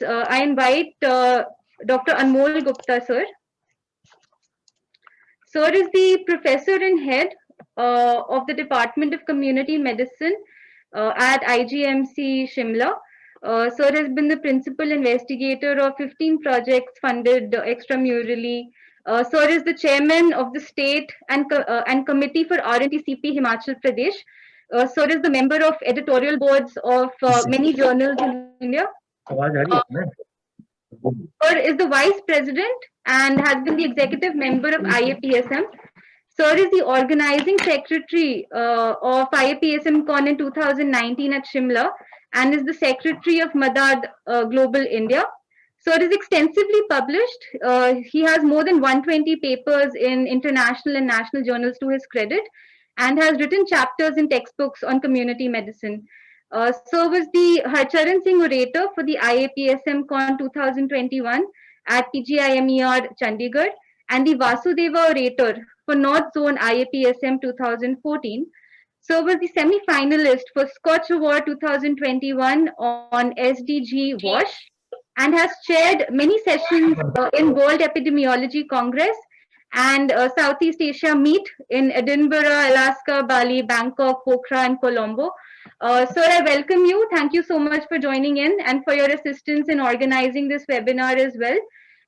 I invite Dr. Anmol Gupta, sir. Sir is the professor and head of the Department of Community Medicine at IGMC Shimla. Sir has been the principal investigator of 15 projects funded extramurally. Sir is the chairman of the state and committee for R&D CP Himachal Pradesh. Sir is the member of editorial boards of many journals in India. Sir is the vice president and has been the executive member of IAPSM. Sir is the organizing secretary of IAPSM Con in 2019 at Shimla and is the secretary of Madad Global India. Sir is extensively published. He has more than 120 papers in international and national journals to his credit and has written chapters in textbooks on community medicine. Sir was the Harcharan Singh orator for the IAPSM Con 2021 at PGIMER Chandigarh and the Vasudeva orator for North Zone IAPSM 2014. Sir was the semi-finalist for Scotch Award 2021 on SDG WASH and has chaired many sessions in World Epidemiology Congress and Southeast Asia Meet in Edinburgh, Alaska, Bali, Bangkok, Pokhara, and Colombo. Sir, I welcome you. Thank you so much for joining in and for your assistance in organizing this webinar as well.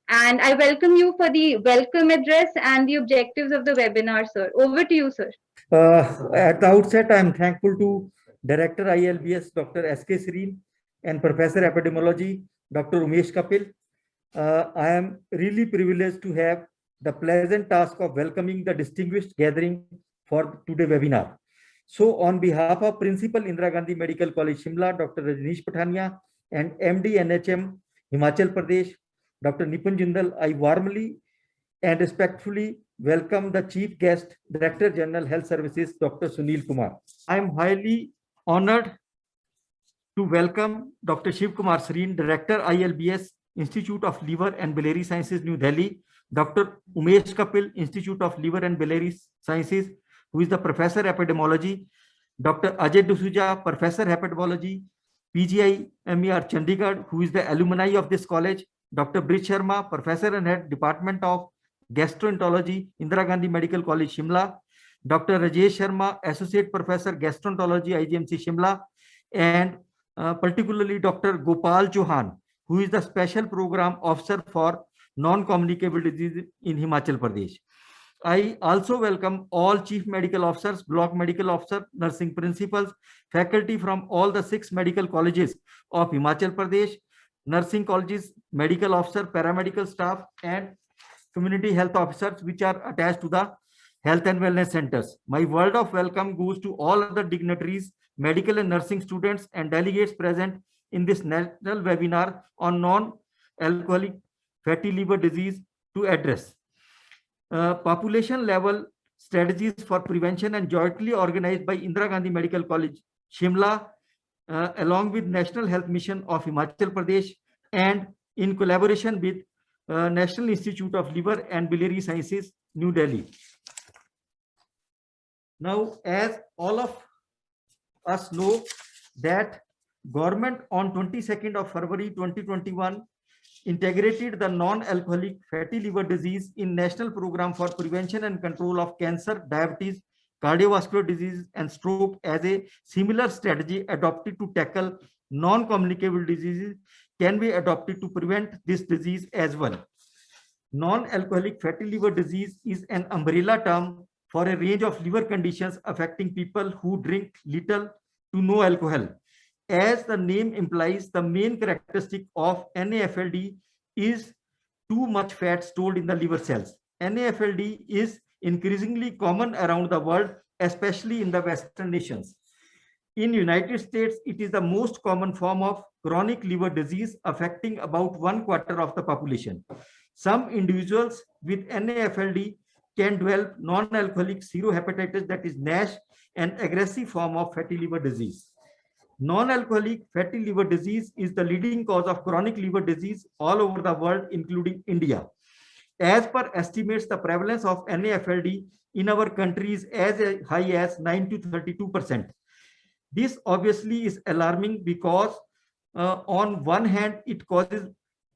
And I welcome you for the welcome address and the objectives of the webinar, sir. Over to you, sir. At the outset, I am thankful to Director ILBS, Dr. S.K. Sreen, and Professor Epidemiology, Dr. Umesh Kapil. I am really privileged to have the pleasant task of welcoming the distinguished gathering for today's webinar. So, on behalf of Principal Indira Gandhi Medical College Shimla, Dr. Rajneesh Pathania, and MD NHM Himachal Pradesh, Dr. Nipun Jindal, I warmly and respectfully welcome the Chief Guest, Director General Health Services, Dr. Sunil Kumar. I am highly honored to welcome Dr. Shiv Kumar Sreen, Director ILBS, Institute of Liver and Biliary Sciences, New Delhi, Dr. Umesh Kapil, Institute of Liver and Biliary Sciences, who is the Professor Epidemiology, Dr. Ajay D'Souza, Professor Hepatology, PGI MER Chandigarh, who is the alumni of this college, Dr. Brij Sharma, Professor and Head, Department of Gastroenterology, Indira Gandhi Medical College, Shimla, Dr. Rajesh Sharma, Associate Professor, Gastroenterology, IGMC, Shimla, and particularly Dr. Gopal Chauhan, who is the Special Program Officer for Non-Communicable Disease in Himachal Pradesh. I also welcome all Chief Medical Officers, Block Medical Officer, Nursing Principals, faculty from all the 6 medical colleges of Himachal Pradesh, nursing colleges, medical officer, paramedical staff, and community health officers which are attached to the health and wellness centers. My word of welcome goes to all other dignitaries, medical and nursing students, and delegates present in this national webinar on non-alcoholic fatty liver disease to address population level strategies for prevention and jointly organized by Indira Gandhi Medical College, Shimla, along with National Health Mission of Himachal Pradesh and in collaboration with National Institute of Liver and Biliary Sciences, New Delhi. Now, as all of us know that government on 22nd of February 2021 integrated the non-alcoholic fatty liver disease in National Program for Prevention and Control of Cancer, Diabetes, Cardiovascular Disease, and Stroke as a similar strategy adopted to tackle non-communicable diseases can be adopted to prevent this disease as well. Non-alcoholic fatty liver disease is an umbrella term for a range of liver conditions affecting people who drink little to no alcohol. As the name implies, the main characteristic of NAFLD is too much fat stored in the liver cells. NAFLD is increasingly common around the world, especially in the Western nations. In United States, it is the most common form of chronic liver disease affecting about 1/4 of the population. Some individuals with NAFLD can develop non-alcoholic cirrhohepatitis, that is NASH, an aggressive form of fatty liver disease. Non-alcoholic fatty liver disease is the leading cause of chronic liver disease all over the world, including India. As per estimates, the prevalence of NAFLD in our country is as high as 9 to 32%. This obviously is alarming because on one hand, it causes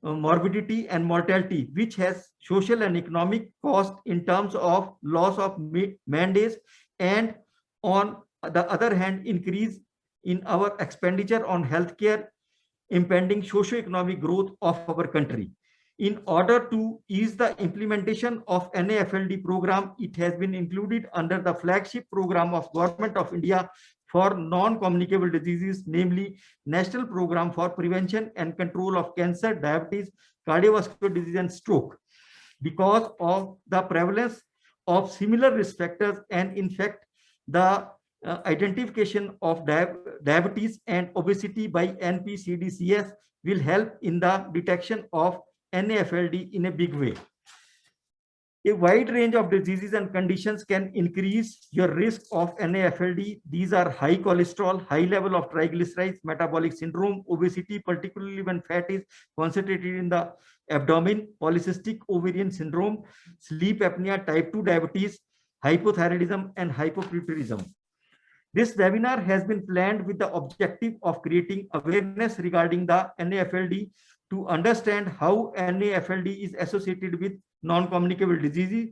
morbidity and mortality, which has social and economic cost in terms of loss of man days, and on the other hand, increase in our expenditure on healthcare, impending socio-economic growth of our country. In order to ease the implementation of NAFLD program, it has been included under the flagship program of Government of India for non-communicable diseases, namely National Program for Prevention and Control of Cancer, Diabetes, Cardiovascular Disease and Stroke. Because of the prevalence of similar risk factors, and in fact, the identification of diabetes and obesity by NPCDCS will help in the detection of NAFLD in a big way. A wide range of diseases and conditions can increase your risk of NAFLD. These are high cholesterol, high level of triglycerides, metabolic syndrome, obesity, particularly when fat is concentrated in the abdomen, polycystic ovarian syndrome, sleep apnea, type 2 diabetes, hypothyroidism, and hypopituitarism. This webinar has been planned with the objective of creating awareness regarding the NAFLD, to understand how NAFLD is associated with non-communicable diseases,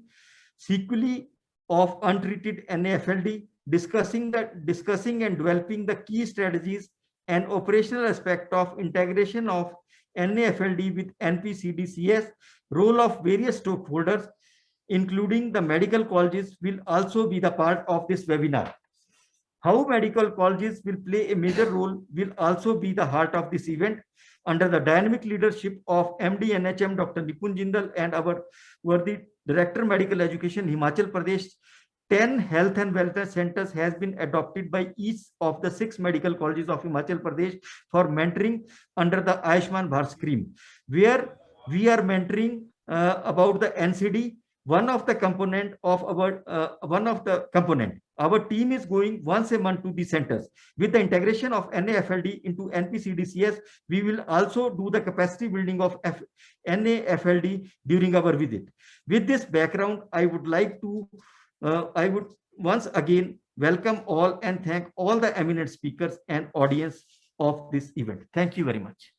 sequelae of untreated NAFLD, discussing and developing the key strategies and operational aspect of integration of NAFLD with NPCDCS, role of various stakeholders, including the medical colleges, will also be the part of this webinar. How medical colleges will play a major role will also be the heart of this event. Under the dynamic leadership of MD NHM Dr. Nipun Jindal and our worthy Director Medical Education Himachal Pradesh, 10 health and wellness centers has been adopted by each of the 6 medical colleges of Himachal Pradesh for mentoring under the Ayushman Bharat scheme, where we are mentoring about the NCD. One of the component of our team is going once a month to the centers. With the integration of NAFLD into NPCDCS, we will also do the capacity building of NAFLD during our visit. With this background, I would once again welcome all and thank all the eminent speakers and audience of this event. Thank you very much.